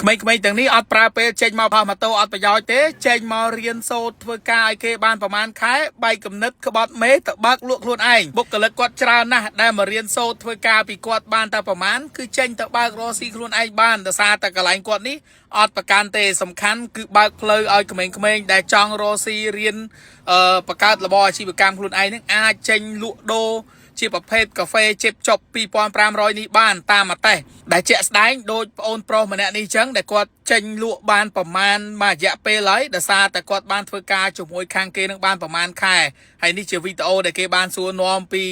ក្មេងៗទាំងនេះអត់ប្រើពេលចេញមកផុសម៉ូតូអត់ប្រយោជន៍ទេចេញមករៀនសូត្រធ្វើការឲ្យគេបានប្រហែលខែបែកគំនិតក្បត់មេទៅបើកលក់ខ្លួនឯងបុគ្គលិកគាត់ច្រើនណាស់ដែលមករៀនសូត្រធ្វើការពីគាត់បានតែប្រហែលគឺចេញទៅបើករកស៊ីខ្លួនឯងបានដោយសារតែកន្លែងគាត់នេះអត់ប្រកាន់ទេសំខាន់គឺបើកផ្លូវឲ្យក្មេងៗដែលចង់រកស៊ីរៀនបង្កើតរបរអាជីវកម្មខ្លួនឯងនឹងអាចចេញលក់ដូរជាប្រភេទកាហ្វេជិបចប់2500នេះបានតាមអតេសដែលជាក់ស្ដែងដូចប្អូនប្រុសម្នាក់នេះចឹងដែលគាត់ចេញលក់បានប្រមាណមួយរយៈពេលហើយដោយសារតែគាត់បានធ្វើការជាមួយខាងគេនឹងបានប្រមាណខែហើយនេះជាវីដេអូដែលគេបានសួរនាំពី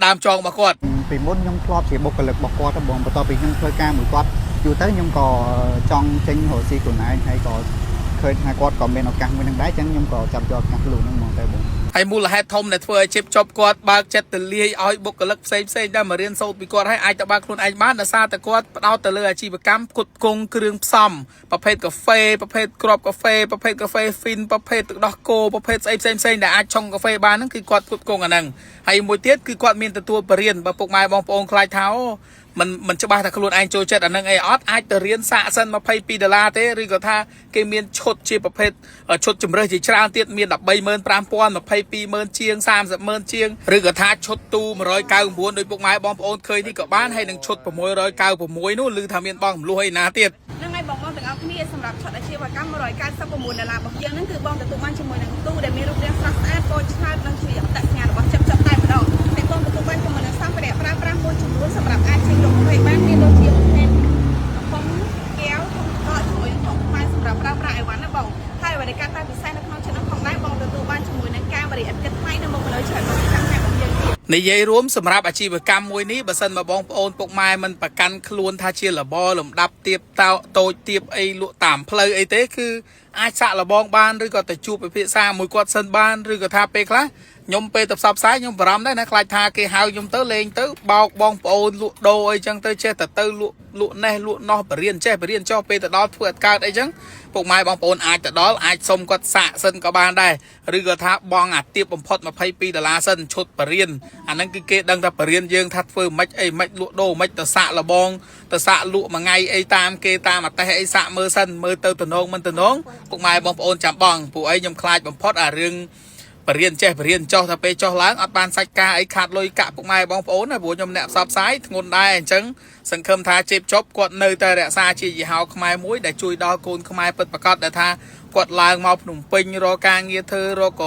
ដើមចងរបស់គាត់ពីមុនខ្ញុំធ្លាប់ជាបុគ្គលិករបស់គាត់បងបន្ទាប់ពីខ្ញុំធ្វើការមួយគាត់យូរទៅខ្ញុំក៏ចង់ចេញរកស៊ីខ្លួនឯងហើយក៏ឃើញថាគាត់ក៏មានឱកាសមួយនឹងដែរអញ្ចឹងខ្ញុំក៏ចាប់យកឱកាសខ្លួនហ្នឹងមកតែបងហើយមូលហេតុធំដែលធ្វើឲ្យជិបចប់គាត់បើកចិត្តទៅលាយឲ្យបុគ្គលិកផ្សេងដែលមករៀនសូត្រពីគាត់ហើយអាចទៅបើកខ្លួនឯងបានដោយសារតែគាត់ផ្ដោតទៅលើអាជីវកម្មផ្គត់ផ្គង់គ្រឿងផ្សំប្រភេទកាហ្វេប្រភេទគ្រាប់កាហ្វេប្រភេទកាហ្វេហ្វីនប្រភេទទឹកដោះគោប្រភេទស្អីផ្សេងដែលអាចឆុងកាហ្វេបានហ្នឹងគឺគាត់ផ្គត់ផ្គង់អាហ្នឹងហើយមួយទៀតគឺគាត់មានទទួលបរិញ្ញាបត្របើពុកម៉ែបងប្អូនខ្លាចថាមិនច្បាស់ថាខ្លួនឯងចូលចិត្តអានឹងអីអត់អាចទៅរៀនសាកសិន$22ទេឬក៏ថាគេមានឈុតជាប្រភេទឈុតជំរើសជាច្រើនទៀតមាន135,000 22,000ជាង30,000ជាងឬក៏ថាឈុតទូ199ដោយពុកម៉ែបងប្អូនឃើញនេះក៏បានហើយនឹងឈុត696នោះឮថាមានបងរំលោះអីណាទៀតហ្នឹងហើយបងទាំងអស់គ្នាសម្រាប់ឈុតអាជីវកម្ម$199របស់យើងហ្នឹងគឺបងទទួលបានជាមួយនឹងទូដែលមានរូបរាងស្រស់ស្អាតពណ៌ឆ្នោតនិងជាអត្តសញ្ញាណរបស់ចិត្តតែម្ដងតែបងទទួលបានជាមួយនឹងសម្ភារៈប្រើប្រាស់មួយចំនួនសម្រាប់អាចចេញលក់ឲ្យបានមានដូចជាប្រភេទកំប៉ុងកែវធុងកកជាមួយនឹងធុងខ្មែរសម្រាប់ប្រើប្រាស់អីវ៉ាន់ណាបងហើយអ្វីដែលការតែពិសេសនៅក្នុងឆ្នាំផងដែរបងទទួលបានជាមួយនឹងការបរិយាកាសថ្មីនៅមុខលើច្រើនមកខាងរបស់យើងនិយាយរួមសម្រាប់អាជីវកម្មមួយនេះបើសិនមកបងប្អូនពុកម៉ែមិនប្រកាន់ខ្លួនថាជាលបលំដាប់ទៀបតូចទៀបអីលក់តាមផ្លូវអីទេគឺអាចសាក់លបងបានឬក៏ទៅជួបពិភាក្សាមួយគាត់សិនបានឬក៏ថាពេលខ្លះខ្ញុំពេលទៅផ្សព្វផ្សាយខ្ញុំបារម្ភដែរណាខ្លាចថាគេហៅខ្ញុំទៅលេងទៅបោកបងប្អូនលក់ដូរអីចឹងទៅចេះទៅលក់នេះលក់នោះបរៀនចេះបរៀនចុះពេលទៅដល់ធ្វើអត់កើតអីចឹងពុកម៉ែបងប្អូនអាចទៅដល់អាចសុំគាត់សាក់សិនក៏បានដែរឬក៏ថាបងអាទៀបបំផុត$22សិនឈុតបរៀនអាហ្នឹងគឺគេដឹងថាបរៀនយើងថាធ្វើមិនអីមិនលក់ដូរមិនទៅសាក់លបងទៅសាក់លក់មួយថ្ងៃអីតាមគេតាមអតេសអីសាក់មើលសិនមើលទៅតំណងមិនតំណងពុកម៉ែបងប្អូនចាំបងពួកអីខ្ញុំខ្លាចបំផុតអារឿងបរៀនចេះបរៀនចុះថាពេលចុះឡើងអត់បានសាច់ការអីខាតលុយកាក់ពុកម៉ែបងប្អូនណាព្រោះខ្ញុំអ្នកផ្សព្វផ្សាយធ្ងន់ដែរអញ្ចឹងសង្ឃឹមថាជេបចប់គាត់នៅតែរក្សាជាយីហោខ្មែរមួយដែលជួយដល់កូនខ្មែរពិតប្រាកដដែលថាគាត់ឡើងមកភ្នំពេញរកការងារធ្វើរក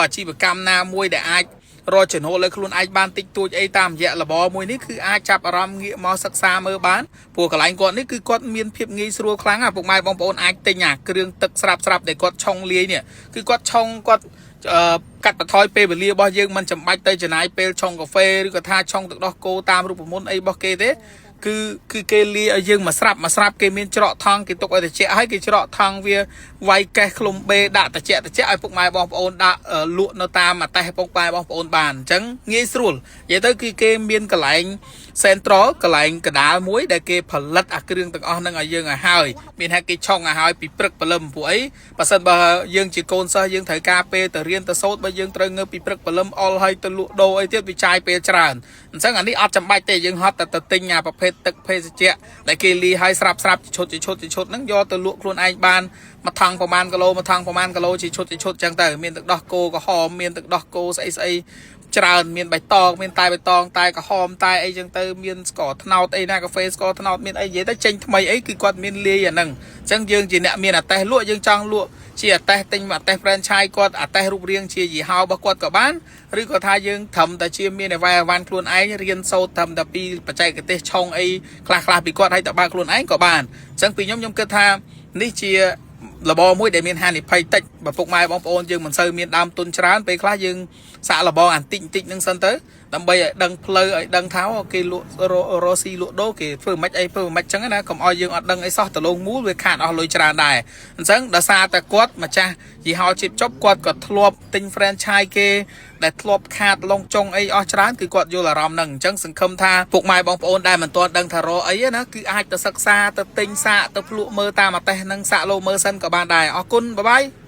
អាជីវកម្មណាមួយដែលអាចរកចំណូលលើខ្លួនឯងបានតិចតួចអីតាមរយៈលបមួយនេះគឺអាចចាប់អារម្មណ៍ងាកមកសិក្សាមើលបានព្រោះកន្លែងគាត់នេះគឺគាត់មានភាពងាយស្រួលខ្លាំងណាពុកម៉ែបងប្អូនអាចទិញអាគ្រឿងទឹកស្រាប់ដែលគាត់ឆុងលាយនេះគឺគាត់ឆុងគាត់កាត់បន្ថយពេលវេលារបស់យើងមិនចាំបាច់ទៅចំណាយពេលឆុងកាហ្វេឬក៏ថាឆុងទឹកដោះគោតាមរូបមន្តអីរបស់គេទេគឺគេលាឲ្យយើងមកស្រាប់គេមានច្រកថង់គេទុកឲ្យត្រជាក់ហើយគេច្រកថង់វាវាយកេះឃ្លុំបេដាក់ត្រជាក់ឲ្យពុកម៉ែបងប្អូនដាក់លក់នៅតាមអតេសពុកម៉ែបងប្អូនបានអញ្ចឹងងាយស្រួលនិយាយទៅគឺគេមានកន្លែង Central កន្លែងកដាលមួយដែលគេផលិតអាគ្រឿងទាំងអស់ហ្នឹងឲ្យយើងឲ្យហើយមានថាគេឆុងឲ្យហើយពីព្រឹកព្រលឹមពួកអីបើសិនបើយើងជាកូនសិស្សយើងត្រូវការពេលទៅរៀនទៅសូត្របើយើងត្រូវងើបពីព្រឹកព្រលឹមអល់ហើយទៅលក់ដូរអីទៀតវាចាយពេលច្រើនអញ្ចឹងអានេះអត់ចាំបាច់ទេយើងហត់តែទៅទិញអាប្រភេទទឹកភេសជ្ជៈដែលគេលាយឲ្យស្រាប់ឈុតហ្នឹងយកទៅលក់ខ្លួនឯងបានមួយថង់ប្រហែលគីឡូជាឈុតអញ្ចឹងទៅមានទឹកដោះគោក្រហមមានទឹកដោះគោស្អីច្រើនមានបៃតងមានតែបៃតងតែក្រហមតែអីចឹងទៅមានស្ករត្នោតអីណាកាហ្វេស្ករត្នោតមានអីនិយាយទៅចេញថ្មីអីគឺគាត់មានលាយអាហ្នឹងអញ្ចឹងយើងជាអ្នកមានអតេសលក់យើងចង់លក់ជាអតេសទិញអតេស franchise គាត់អតេសរូបរាងជាយីហោរបស់គាត់ក៏បានឬក៏ថាយើងត្រឹមតែជាមានអីវ៉ាន់ខ្លួនឯងរៀនសូត្រត្រឹមតែពីបច្ចេកទេសឆុងអីខ្លះពីគាត់ឲ្យទៅបើខ្លួនឯងក៏បានអញ្ចឹងពីខ្ញុំគិតថានេះជាលបមួយដែលមានហានិភ័យតិចបើពុកម៉ែបងប្អូនយើងមិនសូវមានដើមទុនច្រើនពេលខ្លះយើងសាក់លបអានតិចហ្នឹងសិនទៅដើម្បីឲ្យដឹងផ្លូវឲ្យដឹងថាគេលក់រស៊ីលក់ដូរគេធ្វើមិនអីចឹងណាកុំឲ្យយើងអត់ដឹងអីសោះតលងមូលវាខាតអស់លុយច្រើនដែរអញ្ចឹងដោយសារតែគាត់ម្ចាស់យីហោជិបចប់គាត់ក៏ធ្លាប់ទិញ franchise គេដែលធ្លាប់ខាតឡងចុងអីអស់ច្រើនគឺគាត់យល់អារម្មណ៍ហ្នឹងអញ្ចឹងសង្ឃឹមថាពុកម៉ែបងប្អូនដែលមិនទាន់ដឹងថារកអីណាគឺអាចទៅសិក្សាទៅទិញសាកទៅភ្លក់មើលតាមអតេសហ្នឹងសាកលោមើលសិនក៏បានដែរអរគុណបាយបាយ